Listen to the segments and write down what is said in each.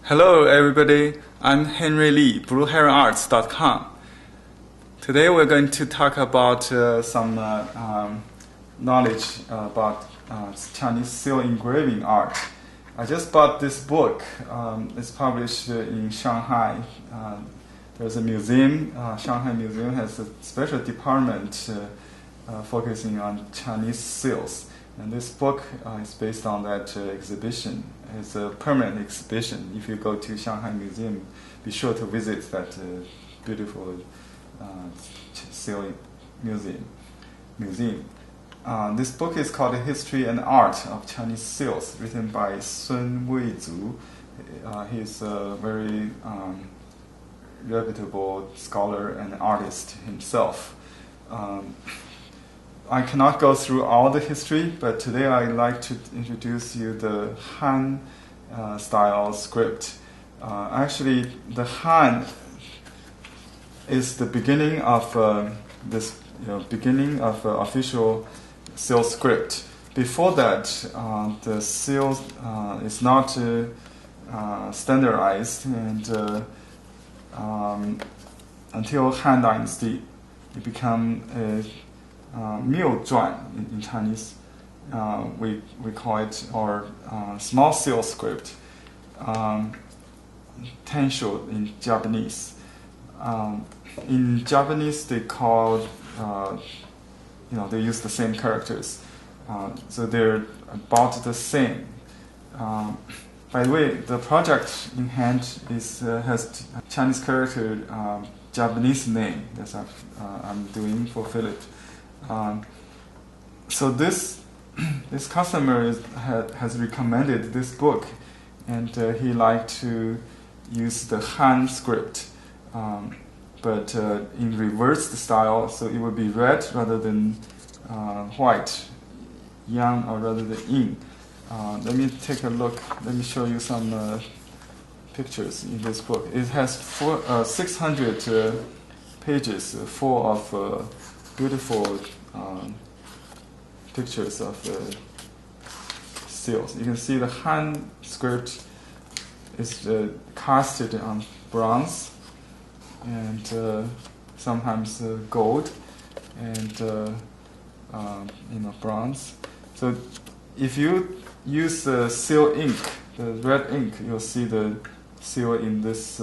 Hello everybody, I'm Henry Lee, blueheronarts.com. Today we're going to talk about some knowledge about Chinese seal engraving art. I just bought this book. It's published in Shanghai. There's a museum. Shanghai Museum has a special department focusing on Chinese seals. And this book is based on that exhibition. It's a permanent exhibition. If you go to Shanghai Museum, be sure to visit that beautiful seal museum. This book is called The History and Art of Chinese Seals, written by Sun Weizu. He's a very reputable scholar and artist himself. I cannot go through all the history, but today I'd like to introduce you the Han style script. Actually, the Han is the beginning of official seal script. Before that, the seal is not standardized, and until Han Dynasty, it became a 谬篆 in Chinese, we call it, or small seal script, Tensho in Japanese. In Japanese, they call, they use the same characters, so they're about the same. By the way, the project in hand has Chinese character Japanese name. That's what I'm doing for Philip. So this customer has recommended this book, and he liked to use the Han script, but in reversed style, so it would be red rather than white, yang or rather than yin. Let me take a look. Let me show you some pictures in this book. It has 600 pages full of beautiful pictures of seals. You can see the Han script is casted on bronze and sometimes gold and bronze. So if you use the seal ink, the red ink, you'll see the seal in this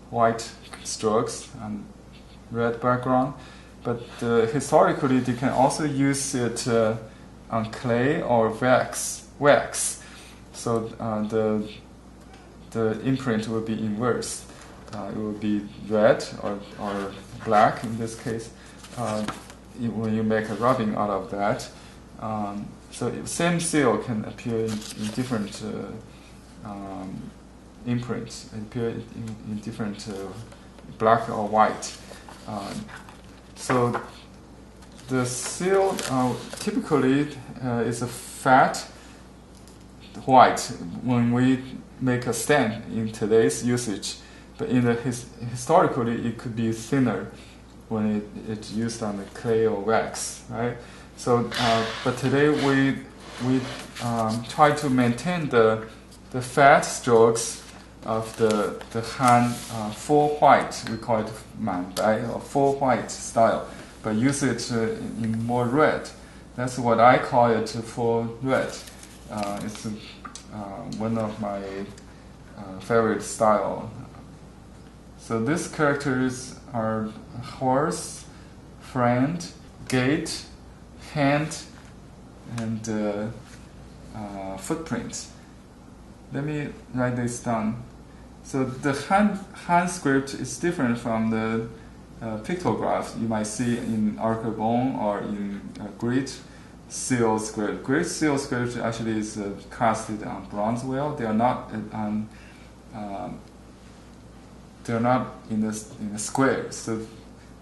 white strokes and red background. But historically, they can also use it on clay or wax. So the imprint will be inverse. It will be red or black in this case when you make a rubbing out of that. So same seal can appear in different imprints, appear in different black or white. So the seal typically is a fat white when we make a stamp in today's usage, but in the historically it could be thinner when it's used on the clay or wax, right? So, but today we try to maintain the fat strokes of the Han full white, we call it manbai, or full white style, but use it in more red. That's what I call it, full red. It's one of my favorite style. So these characters are horse, friend, gate, hand, and footprints. Let me write this down. So the Han script is different from the pictographs you might see in archibald or in Great seal script. Great seal script actually is casted on bronze wheel. They are not in the square. So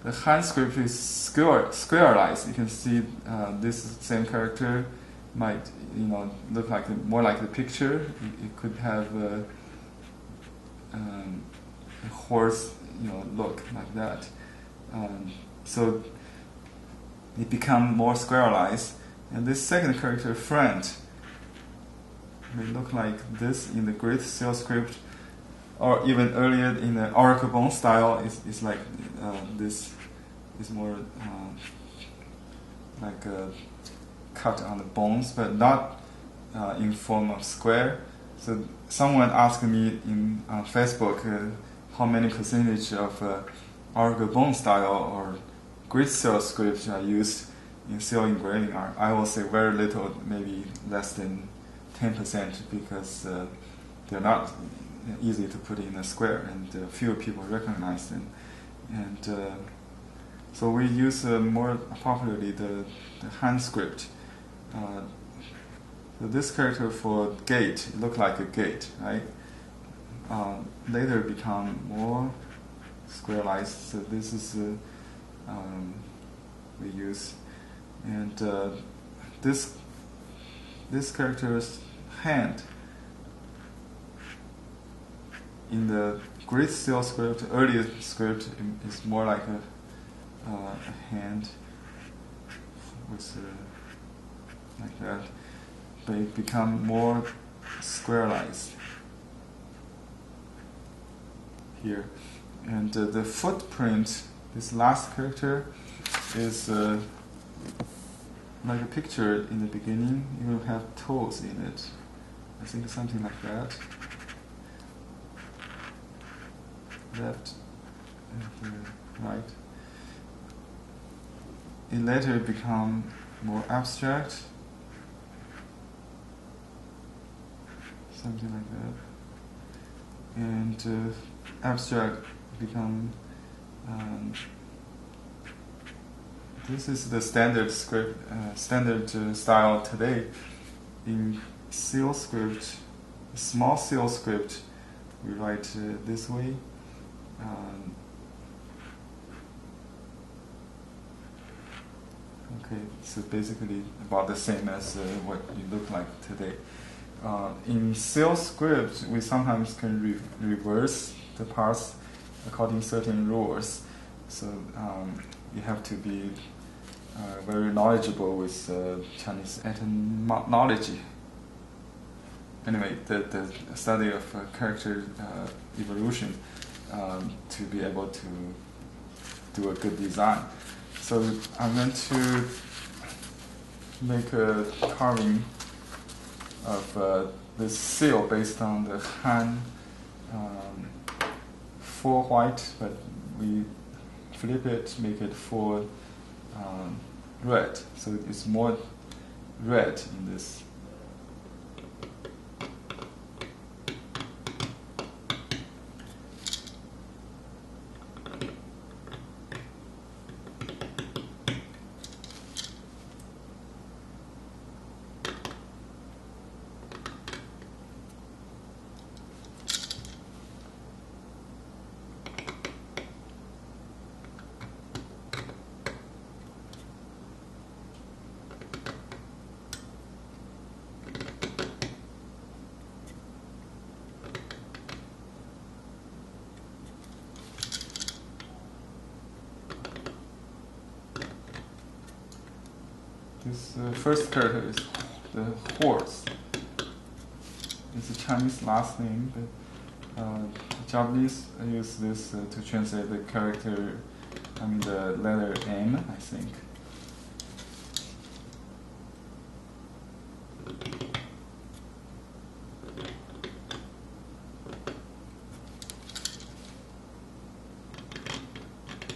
the Han script is squareized. You can see this same character might look like more like the picture. It could have a horse look like that. So it become more squareized. And this second character, friend, may look like this in the Greek seal script, or even earlier in the Oracle bone style. It's like this is more like a cut on the bones, but not in form of square. So someone asked me on Facebook how many percentage of Oracle bone style or Greek seal script are used in seal engraving art. I will say very little, maybe less than 10%, because they're not easy to put in a square, and few people recognize them. And so we use more popularly the hand script. So this character for gate, it looked like a gate, right? Later become more squareized. So this is we use, and this character's hand in the Greek seal script, earlier script, is more like a hand with like that. They become more squareized here, and the footprint, this last character, is like a picture in the beginning. You will have toes in it. I think something like that. Left and right. It later become more abstract. Something like that, and abstract become. This is the standard script, standard style today. In seal script, small seal script, we write this way. Okay, so basically about the same as what it look like today. In seal script, we sometimes can reverse the parts according to certain rules. So you have to be very knowledgeable with Chinese etymology. Anyway, the study of character evolution to be able to do a good design. So I'm going to make a carving of this seal based on the Han full white, but we flip it, make it full red. So it's more red in this. This first character is the horse. It's a Chinese last name, but Japanese use this to translate the character, the letter M, I think.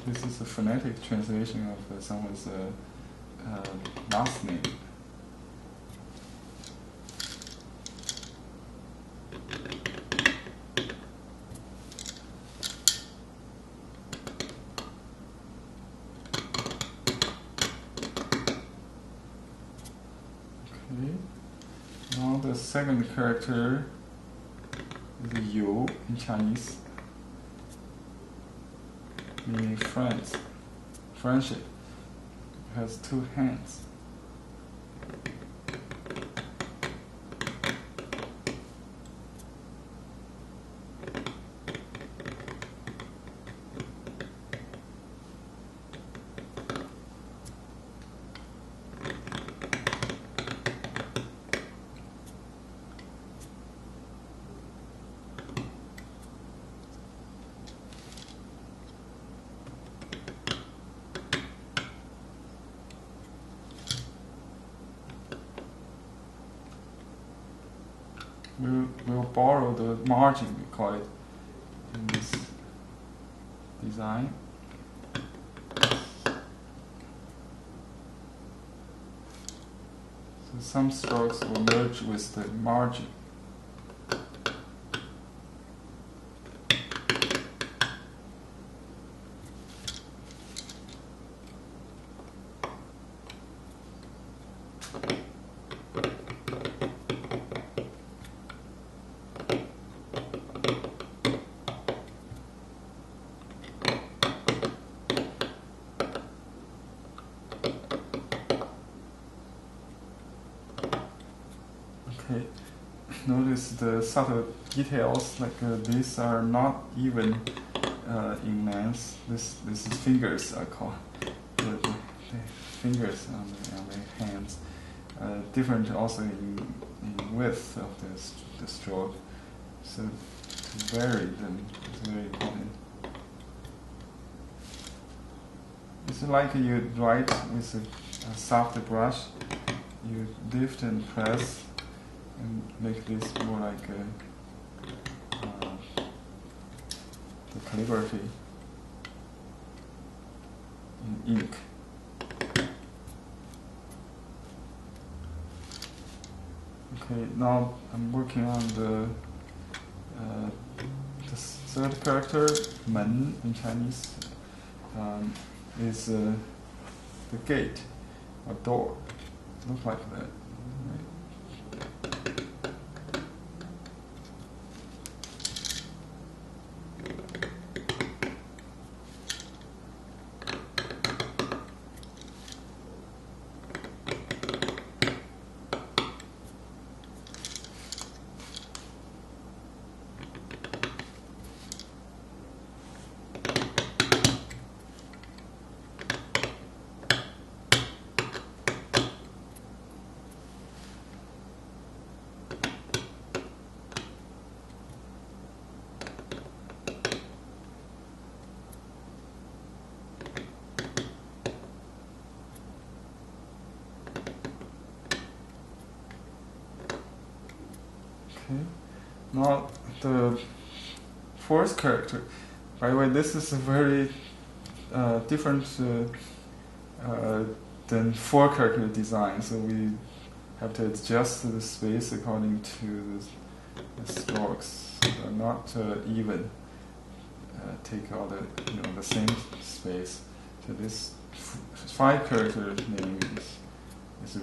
This is a phonetic translation of someone's last name. Okay. Now the second character is Yu in Chinese, meaning friends, friendship. It has two hands. we'll borrow the margin, we call it, in this design. So some strokes will merge with the margin. Okay, notice the subtle details, like these are not even in length. This is fingers, I call the fingers on the hands. Different also in width of the stroke. So to vary them is very important. It's like you write with a soft brush. You lift and press and make this more like the calligraphy in ink. Okay, now I'm working on the third character, 门 in Chinese, is the gate or door. Looks like that. Right? Okay. Now the fourth character. By the way, this is a very different than four character design. So we have to adjust the space according to the strokes. So they're not even. Take all the same space. So this five character name is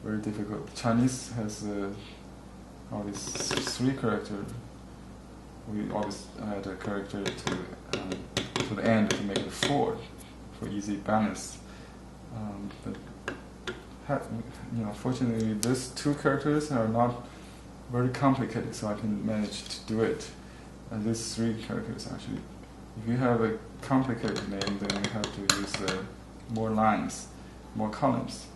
very difficult. Chinese has all these three characters. We always add a character to the end to make it four for easy balance. Fortunately, these two characters are not very complicated, so I can manage to do it. And these three characters actually, if you have a complicated name, then you have to use more lines, more columns.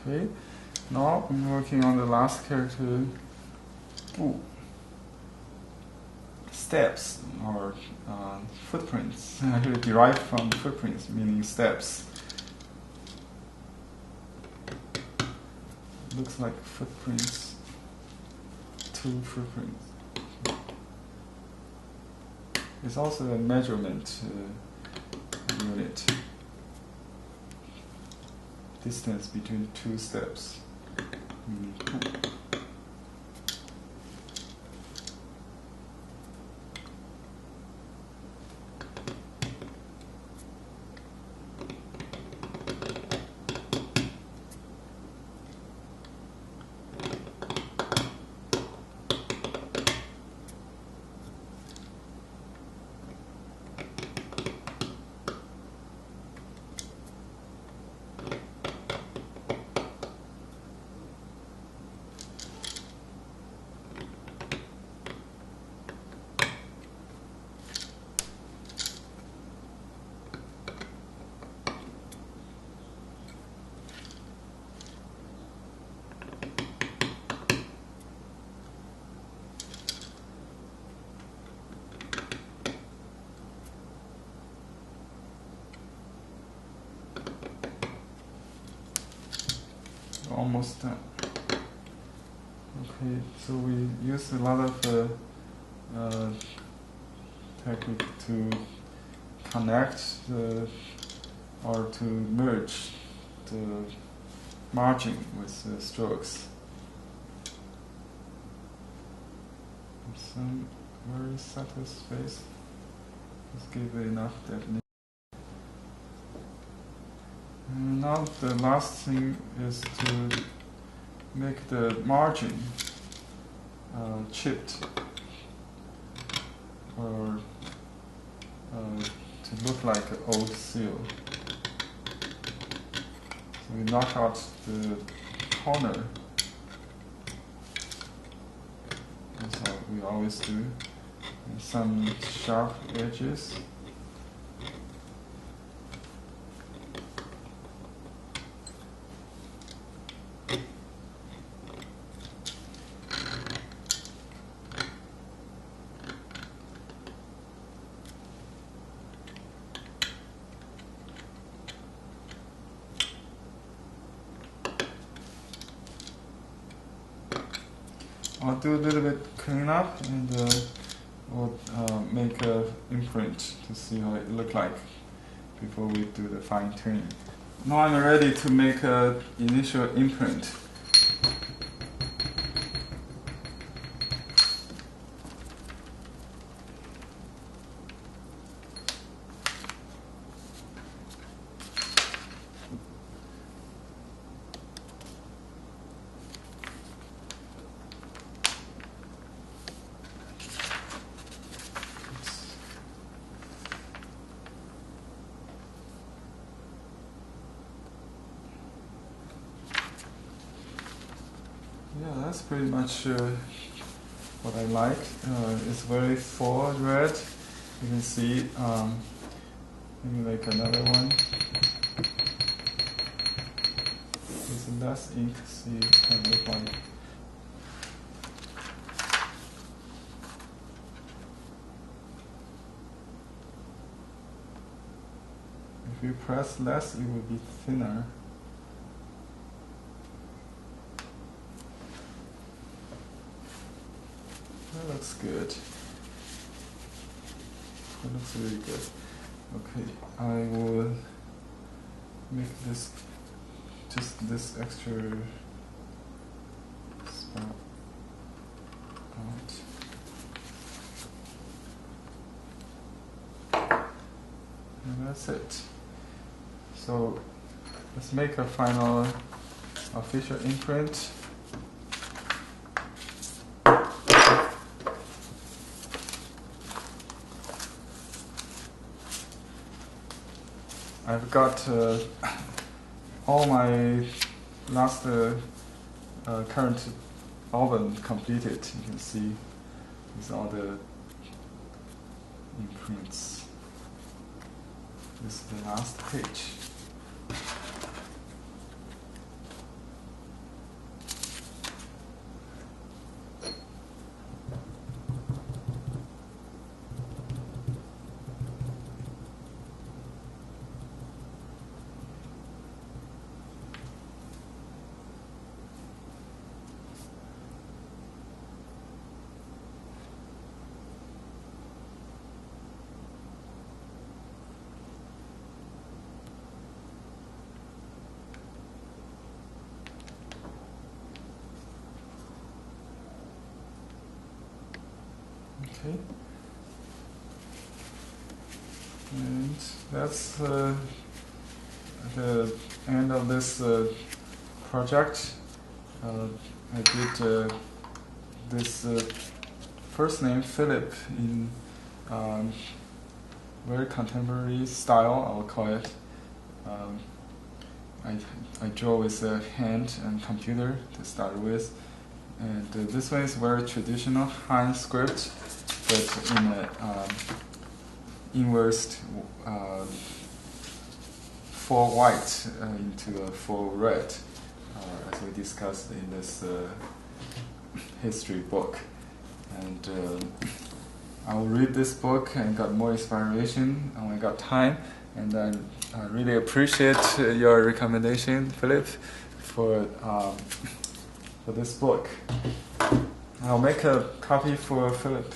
Okay, now I'm working on the last character. Steps or footprints, actually derived from footprints, meaning steps. Looks like footprints, two footprints. It's also a measurement unit. Distance between two steps. almost done. Okay, so we use a lot of technique to connect or to merge the margin with the strokes. Some very subtle space. Just give it enough definition. And now the last thing is to make the margin chipped, or to look like an old seal. So we knock out the corner. That's how we always do. And some sharp edges. I'll do a little bit cleanup and we'll make an imprint to see how it look like before we do the fine tuning. Now I'm ready to make an initial imprint. Yeah, that's pretty much what I like. It's very full red. You can see, let me make another one. With less ink, see how it look like. If you press less, it will be thinner. That looks good. That looks really good. Okay, I will make this, just this extra spot out. And that's it. So let's make a final official imprint. I've got all my last current album completed. You can see with all the imprints. This is the last page. Okay, and that's the end of this project. I did this first name Philip in very contemporary style, I will call it. I draw with a hand and computer to start with, and this one is very traditional hand script, but in a inversed full white into a full red, as we discussed in this history book. And I will read this book and got more inspiration when I got time, and I really appreciate your recommendation, Philip, for this book. I'll make a copy for Philip.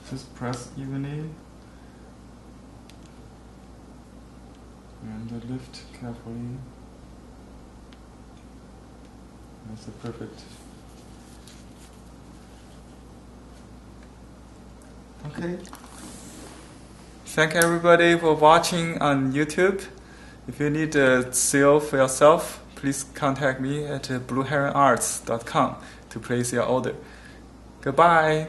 Just press evenly and lift carefully. That's perfect. Okay. Thank everybody for watching on YouTube. If you need a seal for yourself, please contact me at blueheronarts.com to place your order. Goodbye.